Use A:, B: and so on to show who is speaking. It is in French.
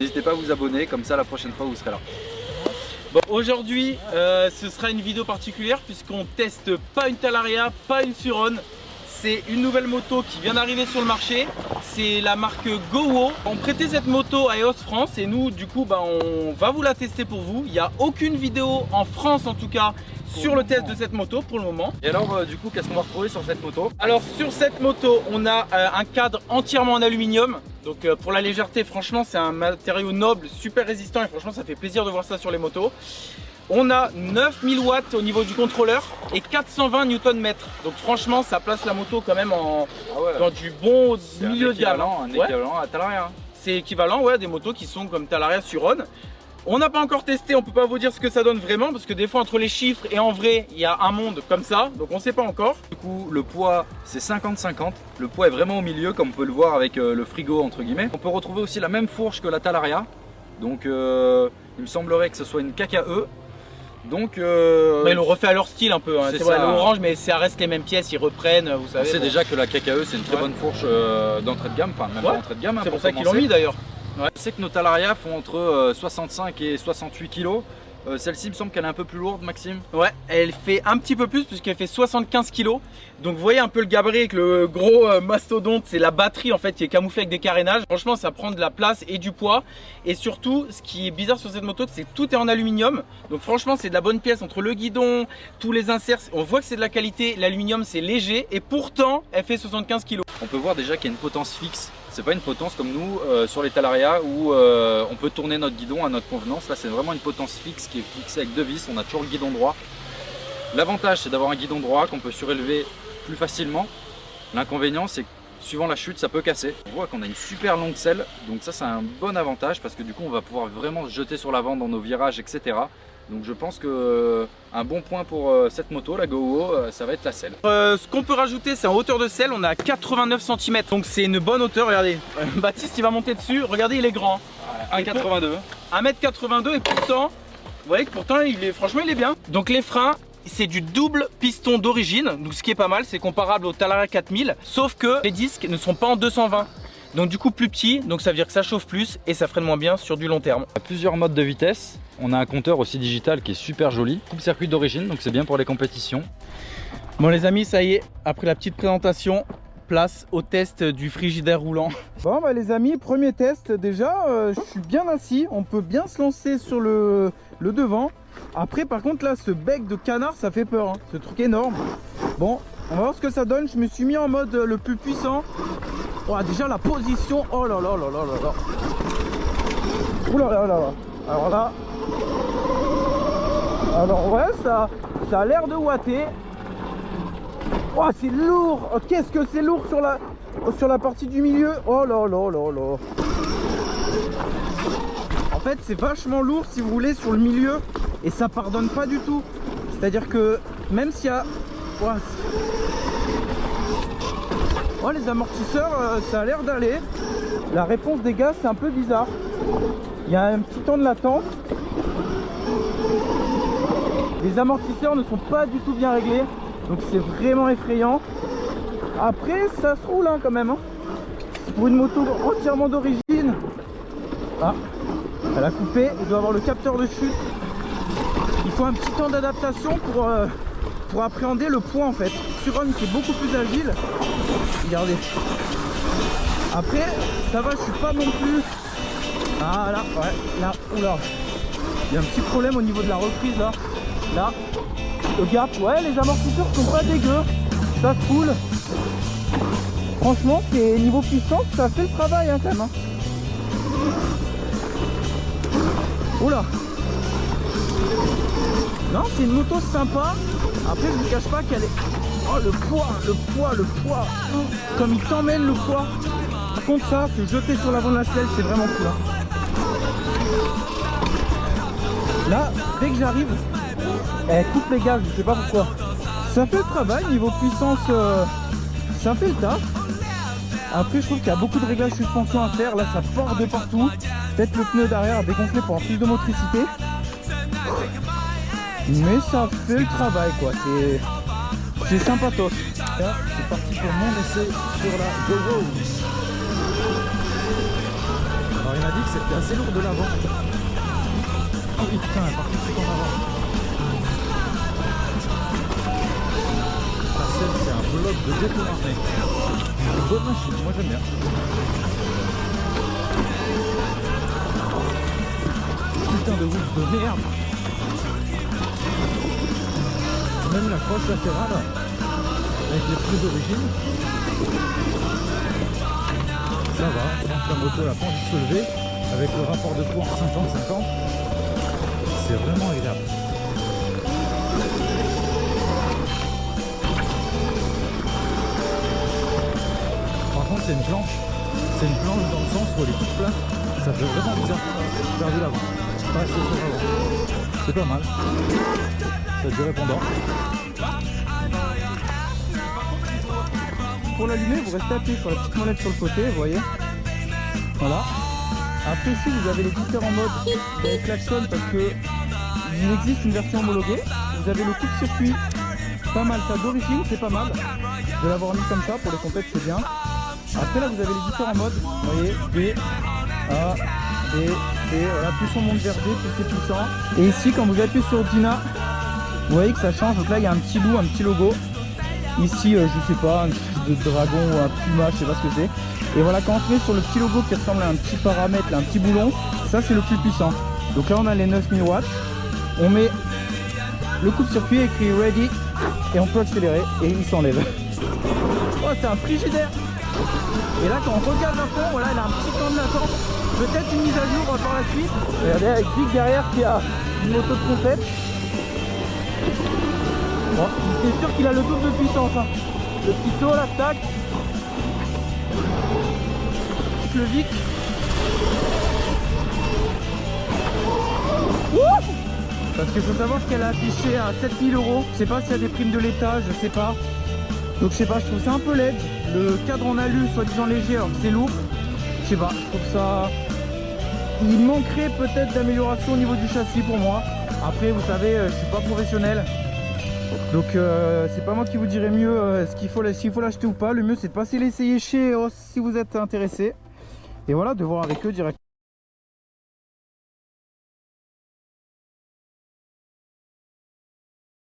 A: N'hésitez pas à vous abonner, comme ça la prochaine fois vous serez là.
B: Bon, aujourd'hui, ce sera une vidéo particulière puisqu'on teste pas une Talaria, pas une Suron. C'est une nouvelle moto qui vient d'arriver sur le marché. C'est la marque GoWo. On prêtait cette moto à EOS France et nous, du coup, on va vous la tester pour vous. Il n'y a aucune vidéo en France, en tout cas, sur le test de cette moto pour le moment.
A: Et alors, du coup, qu'est-ce qu'on va retrouver sur cette moto?
B: Alors, sur cette moto, on a un cadre entièrement en aluminium. Donc, pour la légèreté, franchement, c'est un matériau noble, super résistant et franchement, ça fait plaisir de voir ça sur les motos. On a 9000 watts au niveau du contrôleur et 420 Nm. Donc franchement, ça place la moto quand même dans du bon milieu de gamme.
A: Un équivalent à Talaria.
B: C'est équivalent, ouais, des motos qui sont comme Talaria, Suron. On n'a pas encore testé, on peut pas vous dire ce que ça donne vraiment parce que des fois entre les chiffres et en vrai, il y a un monde comme ça, donc on sait pas encore.
A: Du coup, le poids c'est 50-50. Le poids est vraiment au milieu, comme on peut le voir avec le frigo entre guillemets. On peut retrouver aussi la même fourche que la Talaria. Donc il me semblerait que ce soit une KKE. Donc
B: ils l'ont refait à leur style un peu, hein. C'est vrai, l'orange, mais ça reste les mêmes pièces, ils reprennent, vous savez.
A: On sait déjà que la KKE c'est une très bonne fourche d'entrée de gamme, enfin même pas d'entrée de gamme. Hein,
B: c'est pour ça qu'ils l'ont mis d'ailleurs.
A: Ouais. Je sais que nos Talaria font entre 65 et 68 kg. Celle-ci, il me semble qu'elle est un peu plus lourde, Maxime.
B: Ouais, elle fait un petit peu plus puisqu'elle fait 75 kg. Donc vous voyez un peu le gabarit avec le gros mastodonte, c'est la batterie en fait qui est camouflée avec des carénages. Franchement, ça prend de la place et du poids. Et surtout, ce qui est bizarre sur cette moto, c'est que tout est en aluminium. Donc franchement, c'est de la bonne pièce entre le guidon, tous les inserts. On voit que c'est de la qualité, l'aluminium c'est léger et pourtant, elle fait 75 kg.
A: On peut voir déjà qu'il y a une potence fixe. C'est pas une potence comme nous sur les Talaria où on peut tourner notre guidon à notre convenance. Là, c'est vraiment une potence fixe qui est fixée avec deux vis. On a toujours le guidon droit. L'avantage, c'est d'avoir un guidon droit qu'on peut surélever plus facilement. L'inconvénient, c'est que suivant la chute, ça peut casser. On voit qu'on a une super longue selle. Donc ça, c'est un bon avantage parce que du coup, on va pouvoir vraiment se jeter sur l'avant dans nos virages, etc. Donc je pense que un bon point pour cette moto, la GoWo, ça va être la selle.
B: Ce qu'on peut rajouter, c'est en hauteur de selle, on a 89 cm. Donc c'est une bonne hauteur, regardez. Baptiste, il va monter dessus, regardez, il est grand.
A: 1,82
B: 1,82 m et pourtant, vous voyez que pourtant, franchement, il est bien. Donc les freins, c'est du double piston d'origine. Donc ce qui est pas mal, c'est comparable au Talaria 4000. Sauf que les disques ne sont pas en 220. Donc du coup plus petit, donc ça veut dire que ça chauffe plus et ça freine moins bien sur du long terme.
A: Il y a plusieurs modes de vitesse. On a un compteur aussi digital qui est super joli. Coupe-circuit d'origine, donc c'est bien pour les compétitions.
B: Bon les amis, ça y est, après la petite présentation, place au test du frigidaire roulant. Bon les amis, premier test déjà, je suis bien assis, on peut bien se lancer sur le devant. Après par contre là, ce bec de canard, ça fait peur, hein. Ce truc énorme. Bon, on va voir ce que ça donne, je me suis mis en mode le plus puissant. Oh, déjà la position, oh là là là là là là. Oula là là là. Alors ouais, ça a l'air de ouater. Oh c'est lourd. Oh, qu'est-ce que c'est lourd sur la partie du milieu. Oh là là là là. En fait c'est vachement lourd si vous voulez sur le milieu. Et ça pardonne pas du tout. C'est à dire que même s'il y a oh, les amortisseurs, ça a l'air d'aller. La réponse des gaz, c'est un peu bizarre. Il y a un petit temps de latence. Les amortisseurs ne sont pas du tout bien réglés. Donc c'est vraiment effrayant. Après, ça se roule hein, quand même. Hein. Pour une moto entièrement d'origine. Ah, elle a coupé. Il doit avoir le capteur de chute. Il faut un petit temps d'adaptation pour appréhender le poids en fait. Suron qui est beaucoup plus agile. Regardez. Après, ça va, je suis pas non plus. Ah là, ouais, là, oula. Il y a un petit problème au niveau de la reprise là. Là, le gap, ouais, les amortisseurs sont pas dégueux. Ça se roule. Franchement, c'est niveau puissance, ça fait le travail hein, quand même. Hein. Oula. Non, c'est une moto sympa. Après, je vous cache pas qu'elle est... Oh, le poids. Comme il t'emmène le poids. Par contre, ça, se jeter sur l'avant de la selle, c'est vraiment cool. Hein. Là, dès que j'arrive, elle coupe les gaz, je sais pas pourquoi. Ça fait le travail, niveau puissance, ça fait le taf. Après, je trouve qu'il y a beaucoup de réglages suspension à faire. Là, ça part de partout. Peut-être le pneu derrière à dégonfler pour avoir plus de motricité. Mais ça fait le travail quoi, c'est sympatoche. Là, c'est parti pour mon essai sur la GoWo. Alors il y en a m'a dit que c'était assez lourd de l'avant. Oh oui, putain, par contre, c'est en avant. La selle, c'est un bloc de détournement, mec. C'est une bonne machine, moi j'aime bien. Putain de route de merde. Même la croche latérale avec les pneus d'origine. Ça va, donc la moto n'a pas envie de se lever avec le rapport de poids 50-50. C'est vraiment agréable. Par contre c'est une planche. C'est une planche dans le sens où elle est toute plate. Ça fait vraiment bizarre. J'ai perdu l'avant. Ouais, c'est pas mal. C'est du répondant. Pour l'allumer, vous restez appuyé sur la petite molette sur le côté, vous voyez. Voilà. Après ici, vous avez les différents modes de klaxon parce que il existe une version homologuée. Vous avez le coupe-circuit, pas mal. Ça d'origine, c'est pas mal. De l'avoir mis comme ça pour les compètes, c'est bien. Après là, vous avez les différents modes. Vous voyez, B, A, B, B. Voilà, plus on monte vers D, plus c'est puissant. Et ici, quand vous appuyez sur Dyna, vous voyez que ça change. Donc là, il y a un petit bout, un petit logo. Ici, je sais pas, un espèce de dragon ou un puma, je sais pas ce que c'est. Et voilà, quand on se met sur le petit logo qui ressemble à un petit paramètre, là, un petit boulon, ça c'est le plus puissant. Donc là, on a les 9000 watts. On met le coupe-circuit écrit ready et on peut accélérer et il s'enlève. Oh, c'est un frigidaire. Et là, quand on regarde à fond, voilà, il a un petit temps de latence. Peut-être une mise à jour par la suite. Regardez avec Vic derrière qui a une moto de compète. Bon, c'est sûr qu'il a le double de puissance. Hein. Le petit saut là, tac. Le Vic. Ouh, parce qu'il faut savoir qu'elle a affiché à 7000 €. Je sais pas s'il y a des primes de l'État, je sais pas. Donc je sais pas, je trouve ça un peu laid. Le cadre en alu, soi-disant léger, alors que c'est lourd. Je sais pas, je trouve ça... Il manquerait peut-être d'amélioration au niveau du châssis pour moi. Après, vous savez, je suis pas professionnel. Donc c'est pas moi qui vous dirai mieux s'il faut l'acheter ou pas. Le mieux c'est de passer l'essayer chez Eos si vous êtes intéressé. Et voilà, de voir avec eux directement.